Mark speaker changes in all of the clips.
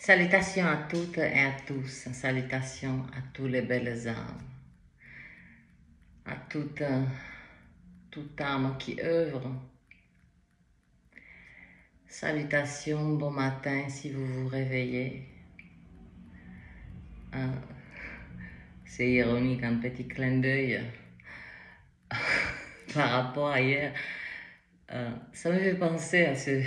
Speaker 1: Salutations à toutes et à tous, salutations à tous les belles âmes, à toute âme qui œuvre. Salutations, bon matin si vous vous réveillez. C'est ironique, un petit clin d'œil par rapport à hier. Ça me fait penser à ce...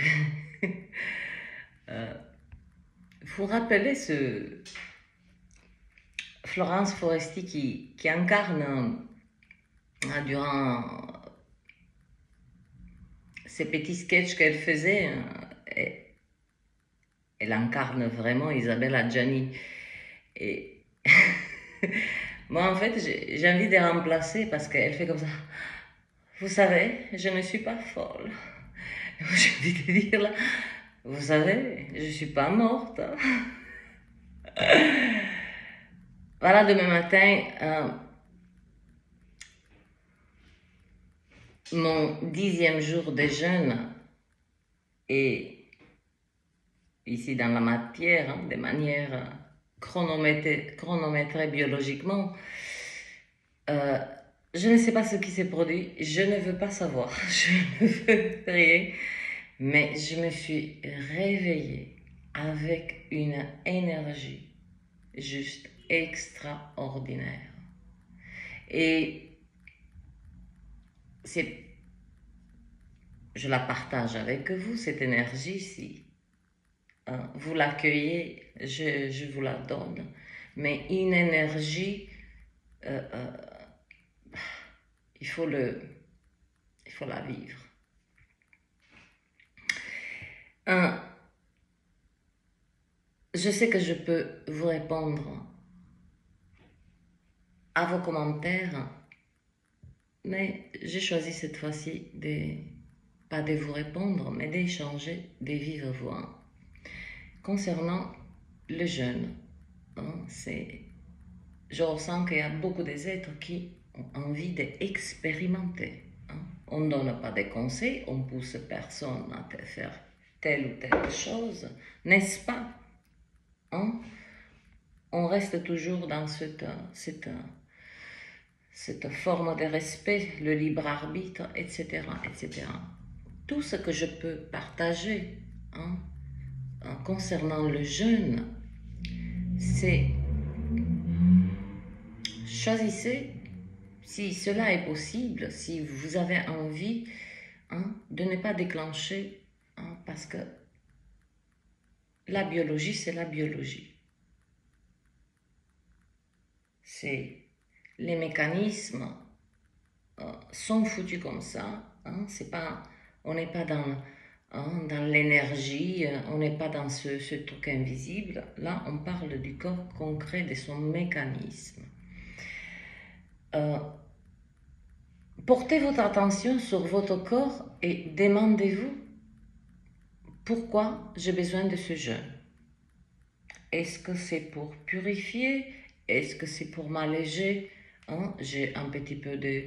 Speaker 1: vous rappelez Florence Foresti qui incarne durant ces petits sketchs qu'elle faisait, elle incarne vraiment Isabelle Adjani. Et moi, en fait, j'ai envie de la remplacer parce qu'elle fait comme ça. Vous savez, je ne suis pas folle. J'ai envie de dire là, vous savez, je ne suis pas morte. Voilà, demain matin, mon 10e jour de jeûne est ici dans la matière, de manière chronométrée biologiquement. Je ne sais pas ce qui s'est produit, je ne veux pas savoir, je ne veux rien, mais je me suis réveillée avec une énergie juste extraordinaire. Et je la partage avec vous, cette énergie-ci. Vous l'accueillez, je vous la donne, mais une énergie, il faut la vivre. Je sais que je peux vous répondre à vos commentaires, mais j'ai choisi cette fois-ci pas de vous répondre, mais d'échanger des vive voix. Concernant le jeûne, je ressens qu'il y a beaucoup d'êtres qui ont envie d'expérimenter. On ne donne pas de conseils, on ne pousse personne à faire telle ou telle chose, n'est-ce pas? On reste toujours dans cette forme de respect, le libre arbitre, etc., etc. Tout ce que je peux partager concernant le jeûne, c'est choisissez, si cela est possible, si vous avez envie de ne pas déclencher, parce que la biologie, c'est la biologie. Les mécanismes sont foutus comme ça. On n'est pas dans l'énergie, on n'est pas dans ce truc invisible. Là, on parle du corps concret, de son mécanisme. Portez votre attention sur votre corps et demandez-vous pourquoi j'ai besoin de ce jeûne. Est-ce que c'est pour purifier? Est-ce que c'est pour m'alléger? J'ai un petit peu de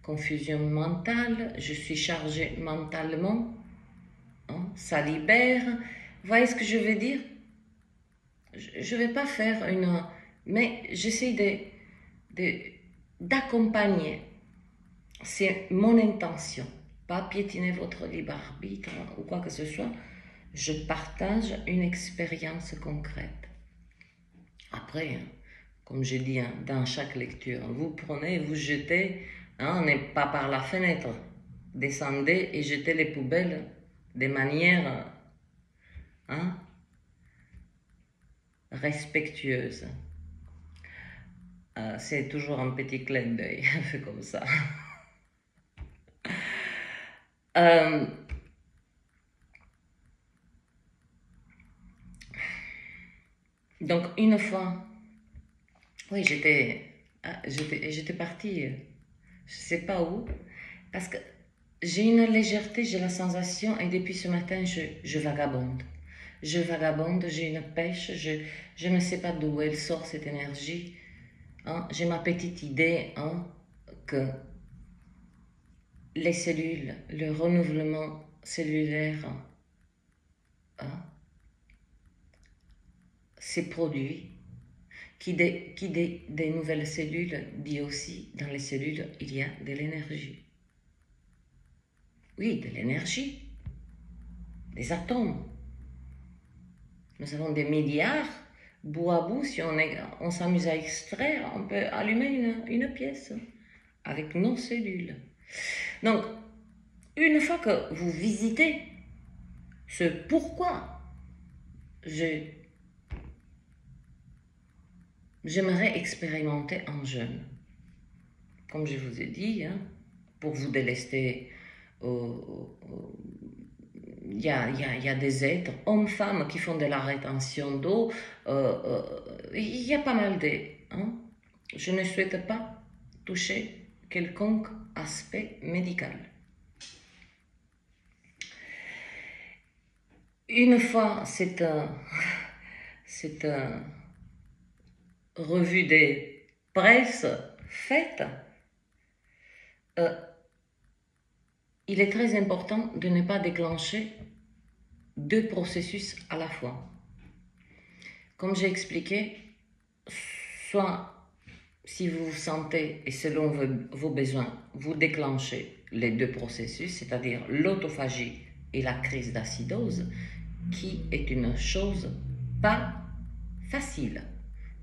Speaker 1: confusion mentale, je suis chargée mentalement, ça libère. Vous voyez ce que je veux dire? Je ne vais pas faire mais j'essaie d'accompagner. C'est mon intention, pas piétiner votre libre arbitre ou quoi que ce soit. Je partage une expérience concrète. Après, comme je dis dans chaque lecture, vous prenez, vous jetez, on n'est pas par la fenêtre. Descendez et jetez les poubelles de manière respectueuse. C'est toujours un petit clin d'œil, fait comme ça. Donc une fois, oui, j'étais partie, je sais pas où, parce que j'ai une légèreté, j'ai la sensation, et depuis ce matin, je vagabonde. Je vagabonde, j'ai une pêche, je ne sais pas d'où elle sort cette énergie. J'ai ma petite idée que les cellules, le renouvellement cellulaire, ces produits des nouvelles cellules dit aussi, dans les cellules, il y a de l'énergie. Oui, de l'énergie, des atomes. Nous avons des milliards, bout à bout, si on s'amuse à extraire, on peut allumer une pièce avec nos cellules. Donc, une fois que vous visitez ce pourquoi j'aimerais expérimenter en jeûne, comme je vous ai dit, hein, pour vous délester, il y a des êtres, hommes, femmes, qui font de la rétention d'eau, il y a pas mal de... Hein. Je ne souhaite pas toucher quelconque aspect médical. Une fois cette revue des presses faite, il est très important de ne pas déclencher 2 processus à la fois. Comme j'ai expliqué, soit si vous vous sentez et selon vos besoins, vous déclenchez les 2 processus, c'est-à-dire l'autophagie et la crise d'acidose, qui est une chose pas facile.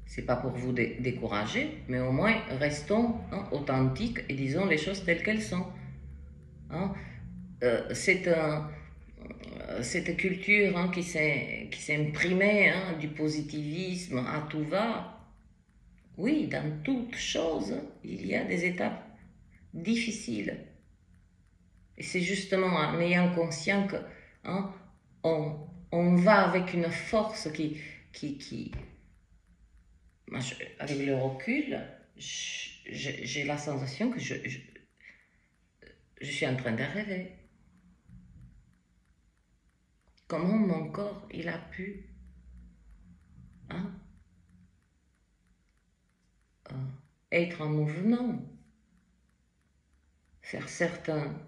Speaker 1: C'est pas pour vous décourager, mais au moins restons authentiques et disons les choses telles qu'elles sont. Hein? Cette culture qui s'est imprimée du positivisme à tout va, oui, dans toute chose, il y a des étapes difficiles. Et c'est justement en ayant conscience que on va avec une force qui avec le recul, j'ai la sensation que je suis en train de rêver. Comment mon corps, il a pu être en mouvement, faire certains...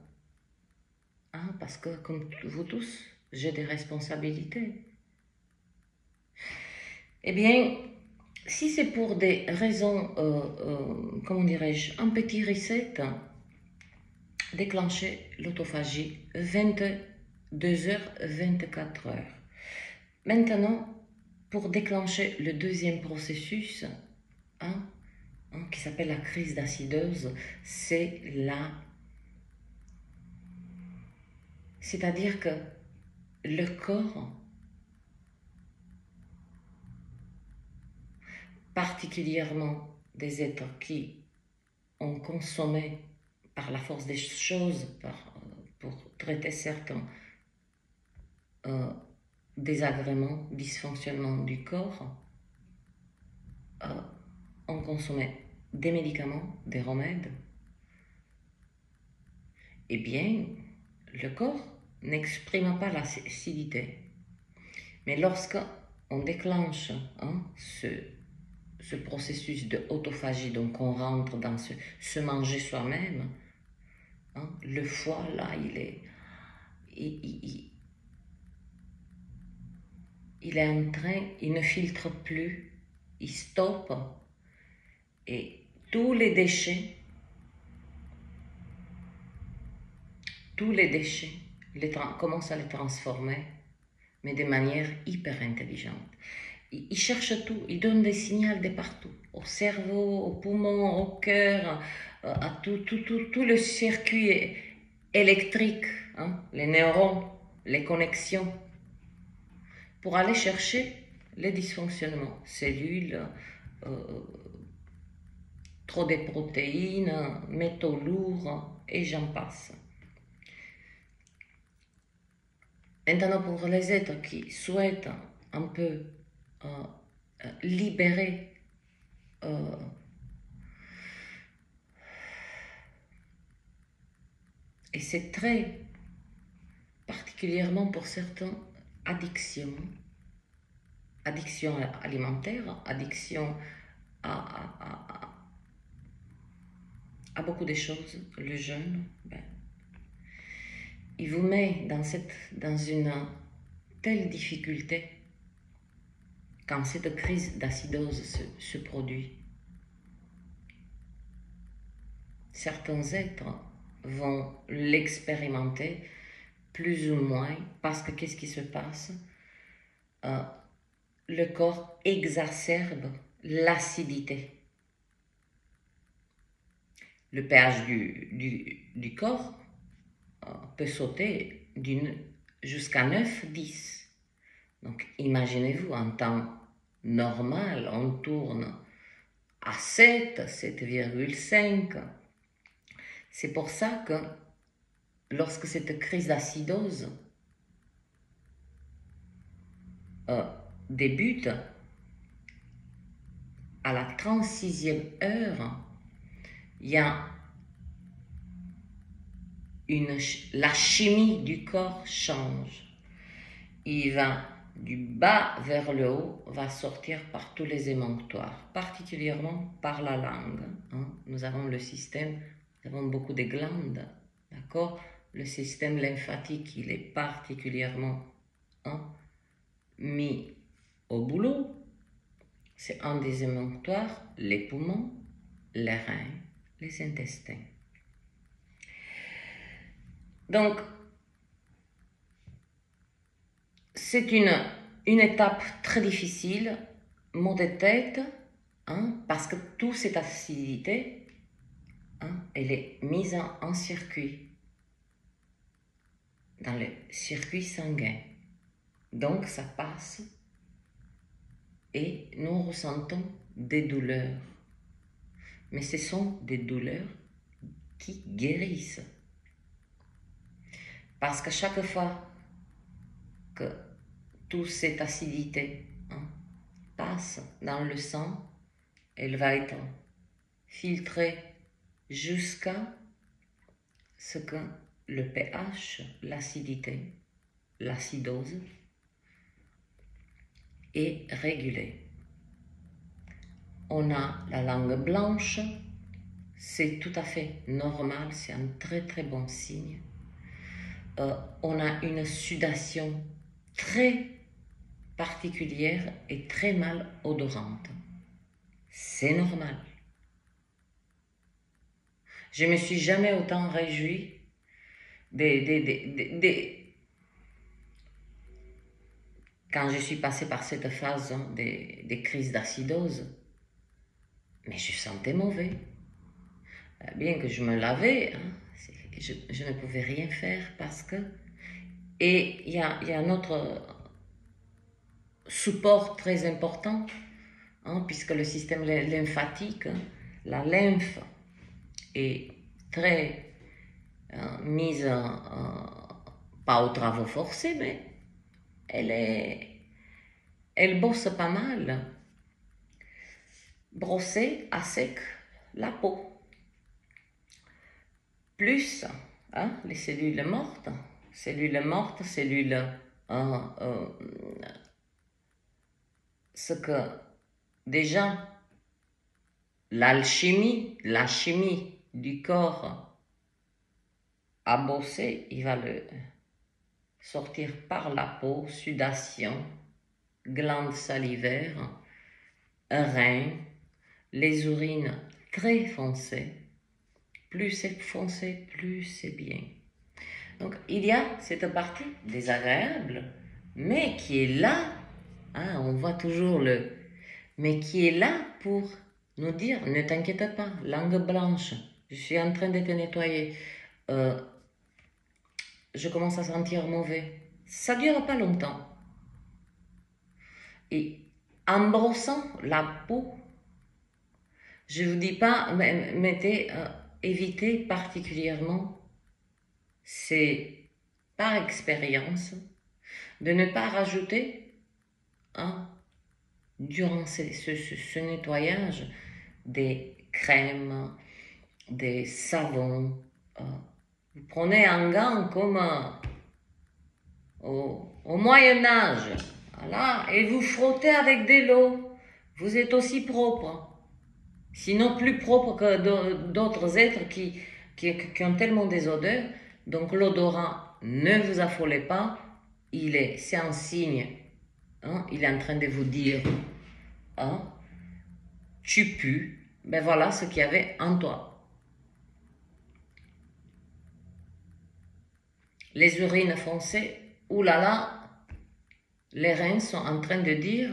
Speaker 1: parce que, comme vous tous, j'ai des responsabilités. Eh bien, si c'est pour des raisons, comment dirais-je, un petit reset, déclencher l'autophagie 22h, 24h. Maintenant, pour déclencher le deuxième processus, qui s'appelle la crise d'acidose, c'est là. C'est-à-dire que le corps, particulièrement des êtres qui ont consommé par la force des choses, pour traiter certains désagréments, dysfonctionnements du corps, ont consommé des médicaments, des remèdes, eh bien, le corps n'exprime pas l'acidité. Mais lorsqu'on déclenche ce processus de autophagie, donc on rentre dans se manger soi-même, le foie, là, il est en train, il ne filtre plus, il stoppe, et tous les déchets, commence à les transformer, mais de manière hyper intelligente. Il cherche tout, il donne des signaux de partout, au cerveau, au poumon, au cœur, à tout le circuit électrique, les neurones, les connexions, pour aller chercher les dysfonctionnements, cellules, trop de protéines, métaux lourds, et j'en passe. Maintenant, pour les êtres qui souhaitent un peu libérer et c'est très particulièrement pour certains addiction alimentaire, addiction à beaucoup de choses, le jeûne, il vous met dans une telle difficulté quand cette crise d'acidose se produit, certains êtres vont l'expérimenter plus ou moins parce que qu'est-ce qui se passe? Le corps exacerbe l'acidité. Le pH du corps peut sauter jusqu'à 9-10. Donc imaginez-vous, en temps normal, on tourne à 7, 7,5. C'est pour ça que lorsque cette crise d'acidose débute, à la 36e heure, il y a la chimie du corps change. Il va du bas vers le haut, va sortir par tous les émonctoires, particulièrement par la langue. Nous avons le système, nous avons beaucoup de glandes, d'accord? Le système lymphatique, il est particulièrement mis au boulot. C'est un des émonctoires, les poumons, les reins, les intestins. Donc, c'est une étape très difficile, maux de tête, parce que toute cette acidité, elle est mise en circuit, dans le circuit sanguin. Donc, ça passe et nous ressentons des douleurs. Mais ce sont des douleurs qui guérissent. Parce que chaque fois que toute cette acidité passe dans le sang, elle va être filtrée jusqu'à ce que le pH, l'acidité, l'acidose, est régulé. On a la langue blanche, c'est tout à fait normal, c'est un très très bon signe. On a une sudation très particulière et très mal odorante. C'est normal. Je ne me suis jamais autant réjouie quand je suis passée par cette phase des crises d'acidose. Mais je sentais mauvais. Bien que je me lavais, je ne pouvais rien faire parce que... Et il y a un autre support très important, puisque le système lymphatique, la lymphe est très mise, pas aux travaux forcés, mais elle bosse pas mal. Brosser à sec la peau. Plus les cellules mortes, ce que déjà la chimie du corps a bossé, il va le sortir par la peau, sudation, glandes salivaires, reins, les urines très foncées. Plus c'est foncé, plus c'est bien. Donc, il y a cette partie désagréable, mais qui est là, on voit toujours mais qui est là pour nous dire, ne t'inquiète pas, langue blanche, je suis en train de te nettoyer, je commence à sentir mauvais. Ça ne dure pas longtemps. Et en brossant la peau, je ne vous dis pas, évitez particulièrement, c'est par expérience, de ne pas rajouter durant ce nettoyage des crèmes, des savons. Vous prenez un gant comme au Moyen-Âge, voilà, et vous frottez avec de l'eau. Vous êtes aussi propre. Sinon plus propre que d'autres êtres qui ont tellement des odeurs. Donc l'odorant, ne vous affolez pas, c'est un signe hein, il est en train de vous dire, hein, tu pues, ben voilà ce qu'il y avait en toi. Les urines foncées, oulala, les reins sont en train de dire,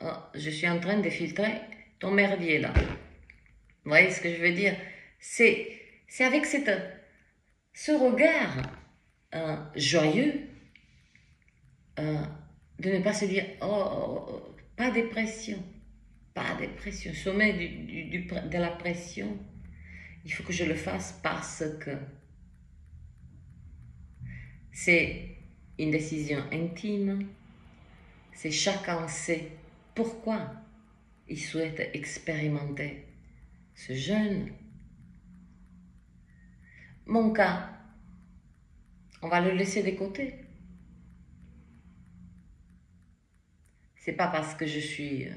Speaker 1: oh, je suis en train de filtrer ton merdier là. Vous voyez ce que je veux dire? C'est avec ce regard joyeux de ne pas se dire, oh, pas de pression, pas de pression, sommet de la pression, il faut que je le fasse parce que c'est une décision intime, c'est chacun sait pourquoi il souhaite expérimenter ce jeûne. Mon cas, on va le laisser de côté. C'est pas parce que je suis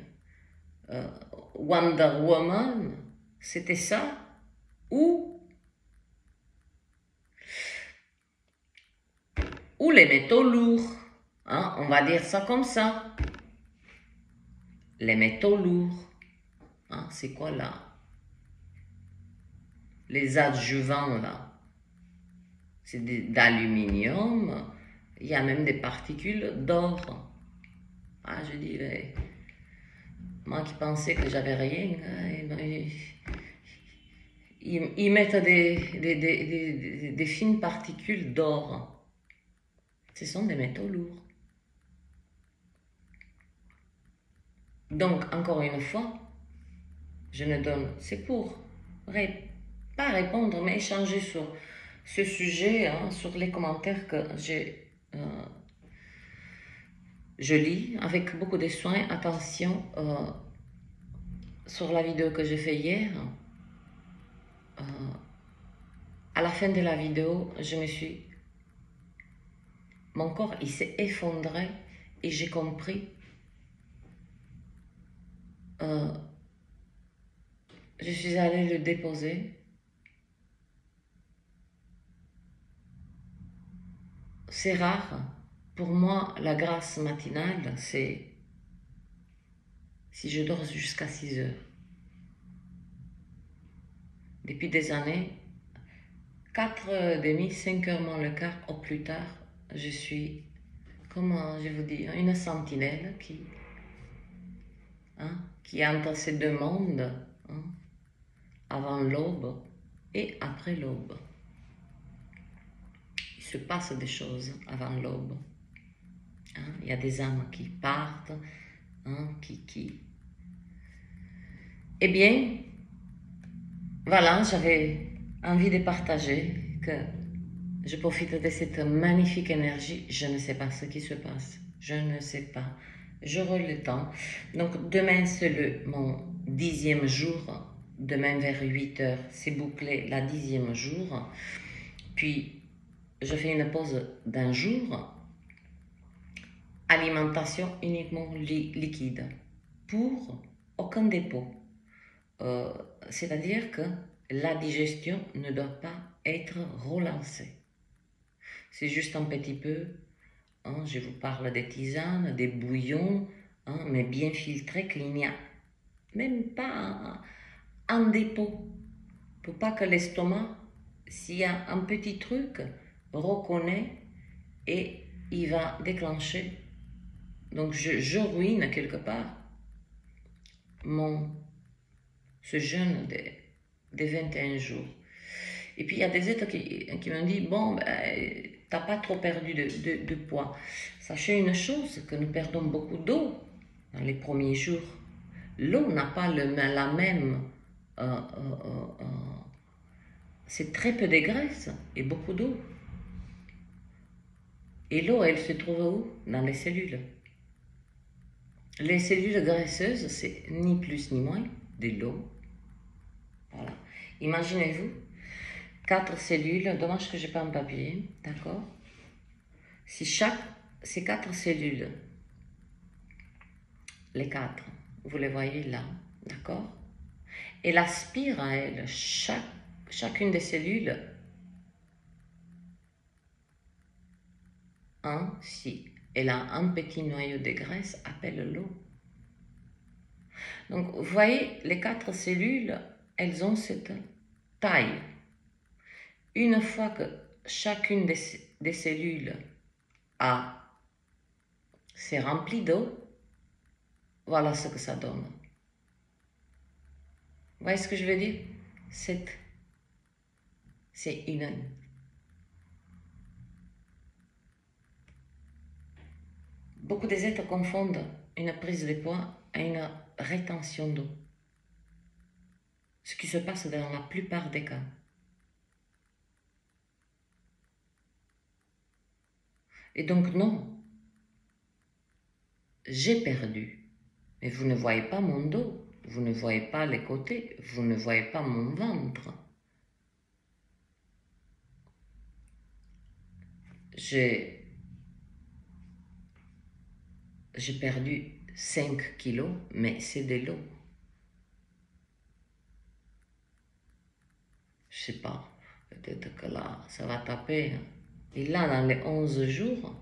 Speaker 1: Wonder Woman, c'était ça, ou les métaux lourds, hein, on va dire ça comme ça. Les métaux lourds, hein, c'est quoi là? Les adjuvants là, c'est d'aluminium, il y a même des particules d'or. Ah, je dirais, moi qui pensais que j'avais rien, ils mettent des fines particules d'or. Ce sont des métaux lourds. Donc, encore une fois, je ne donne, c'est pour pas répondre, mais échanger sur ce sujet, hein, sur les commentaires que je lis avec beaucoup de soin, attention, sur la vidéo que j'ai fait hier. À la fin de la vidéo, mon corps, il s'est effondré et j'ai compris. Je suis allée le déposer. C'est rare. Pour moi, la grâce matinale, c'est si je dors jusqu'à 6 heures. Depuis des années, 4h30, 5h moins le quart, au plus tard, je suis, comment je vous dis, une sentinelle qui entre ces deux mondes, hein, avant l'aube et après l'aube. Il se passe des choses avant l'aube. Hein, il y a des âmes qui partent, hein, Eh bien, voilà, j'avais envie de partager que je profite de cette magnifique énergie. Je ne sais pas ce qui se passe. Je ne sais pas. J'aurai le temps. Donc, demain, c'est mon 10e jour. Demain, vers 8h, c'est bouclé la 10e jour. Puis, je fais une pause d'un jour. Alimentation uniquement liquide. Pour aucun dépôt. C'est-à-dire que la digestion ne doit pas être relancée. C'est juste un petit peu, hein, je vous parle des tisanes, des bouillons, hein, mais bien filtrés, qu'il n'y a même pas un dépôt. Pour pas que l'estomac, s'il y a un petit truc, reconnaît et il va déclencher. Donc je ruine quelque part ce jeûne des 21 jours. Et puis il y a des êtres qui m'ont dit, bon, ben, t'as pas trop perdu de poids. Sachez une chose, que nous perdons beaucoup d'eau dans les premiers jours. L'eau n'a pas la même... c'est très peu de graisse et beaucoup d'eau. Et l'eau, elle se trouve où? Dans les cellules. Les cellules graisseuses, c'est ni plus ni moins de l'eau. Voilà. Imaginez-vous, 4 cellules, dommage que je n'ai pas un papier, d'accord? Si ces 4 cellules, les 4, vous les voyez là, d'accord? Elle aspire à elle, chacune des cellules, si elle a un petit noyau de graisse, appelle l'eau. Donc, vous voyez, les 4 cellules, elles ont cette taille. Une fois que chacune des cellules s'est remplie d'eau, voilà ce que ça donne. Vous voyez ce que je veux dire? C'est une... Beaucoup des êtres confondent une prise de poids à une rétention d'eau. Ce qui se passe dans la plupart des cas. Et donc non, j'ai perdu. Mais vous ne voyez pas mon dos, vous ne voyez pas les côtés, vous ne voyez pas mon ventre. J'ai perdu 5 kilos, mais c'est de l'eau. Je sais pas, peut-être que là, ça va taper. Et là, dans les 11 jours,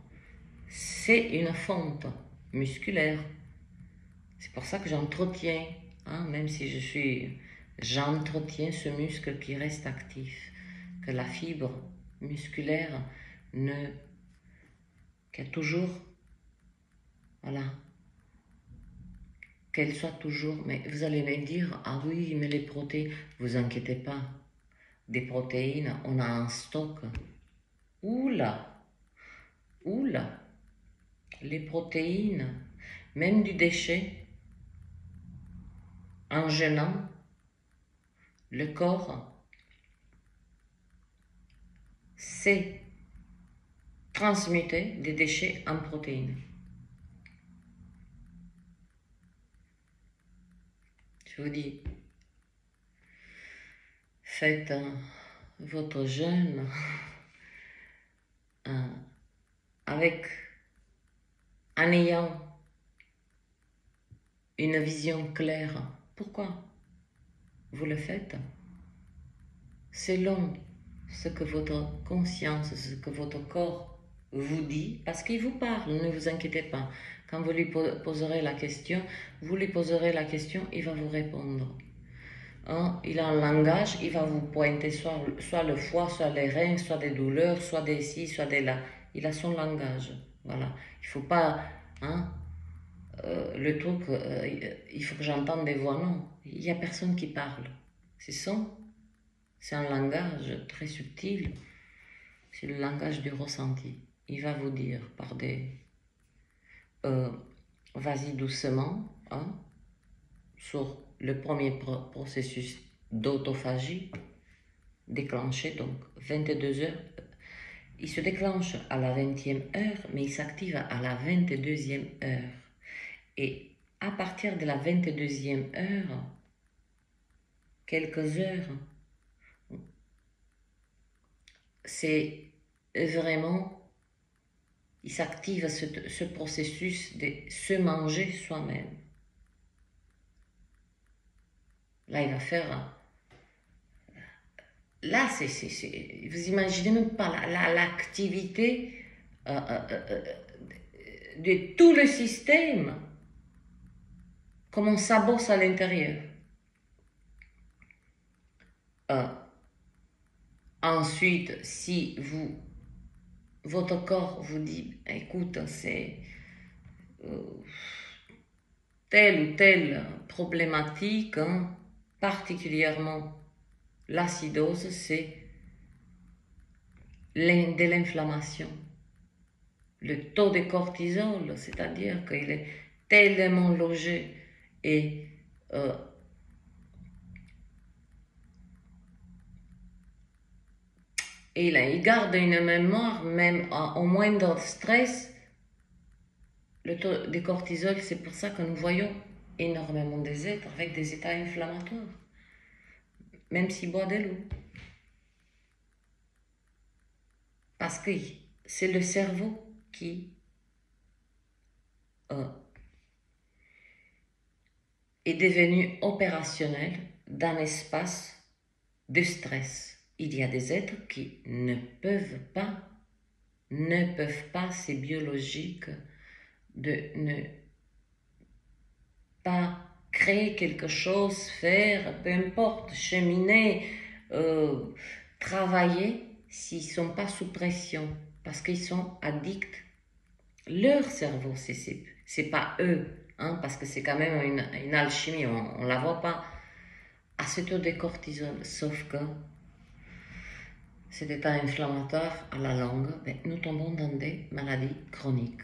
Speaker 1: c'est une fonte musculaire. C'est pour ça que j'entretiens, même si j'entretiens ce muscle qui reste actif, que la fibre musculaire qu'elle toujours, voilà, qu'elle soit toujours, mais vous allez me dire, ah oui, mais les protéines, vous inquiétez pas, des protéines, on a un stock. Oula, les protéines, même du déchet, en jeûnant, le corps sait transmuter des déchets en protéines. Je vous dis, faites votre jeûne en ayant une vision claire. Pourquoi vous le faites? Selon ce que votre conscience, ce que votre corps vous dit, parce qu'il vous parle, ne vous inquiétez pas. Quand vous lui poserez la question, il va vous répondre. Il a un langage, il va vous pointer soit le foie, soit les reins, soit des douleurs, soit des ci, soit des là. Il a son langage. Voilà. Il ne faut pas... le truc, il faut que j'entende des voix. Non, il n'y a personne qui parle. C'est un langage très subtil. C'est le langage du ressenti. Il va vous dire par des... vas-y doucement, sur le premier processus d'autophagie déclenché, donc 22 heures. Il se déclenche à la 20e heure, mais il s'active à la 22e heure. Et à partir de la 22e heure, quelques heures, c'est vraiment, il s'active ce processus de se manger soi-même. Là, il va faire... Là, vous imaginez même pas l'activité de tout le système, comme on s'abosse à l'intérieur. Ensuite, si votre corps vous dit, écoute, c'est telle ou telle problématique, particulièrement l'acidose, c'est de l'inflammation. Le taux de cortisol, c'est-à-dire qu'il est tellement logé et il garde une mémoire, même au moindre stress, le taux de cortisol, c'est pour ça que nous voyons énormément des êtres avec des états inflammatoires, même s'ils boivent de l'eau. Parce que c'est le cerveau qui est devenu opérationnel dans l'espace de stress. Il y a des êtres qui ne peuvent pas ne peuvent pas, c'est biologique, de ne pas créer quelque chose, faire, peu importe, cheminer, euh, travailler, s'ils ne sont pas sous pression, parce qu'ils sont addicts. Leur cerveau, c'est pas eux, hein, parce que c'est quand même une alchimie, on ne la voit pas, à ce taux de cortisol, sauf que cet état inflammatoire à la longue, ben, nous tombons dans des maladies chroniques.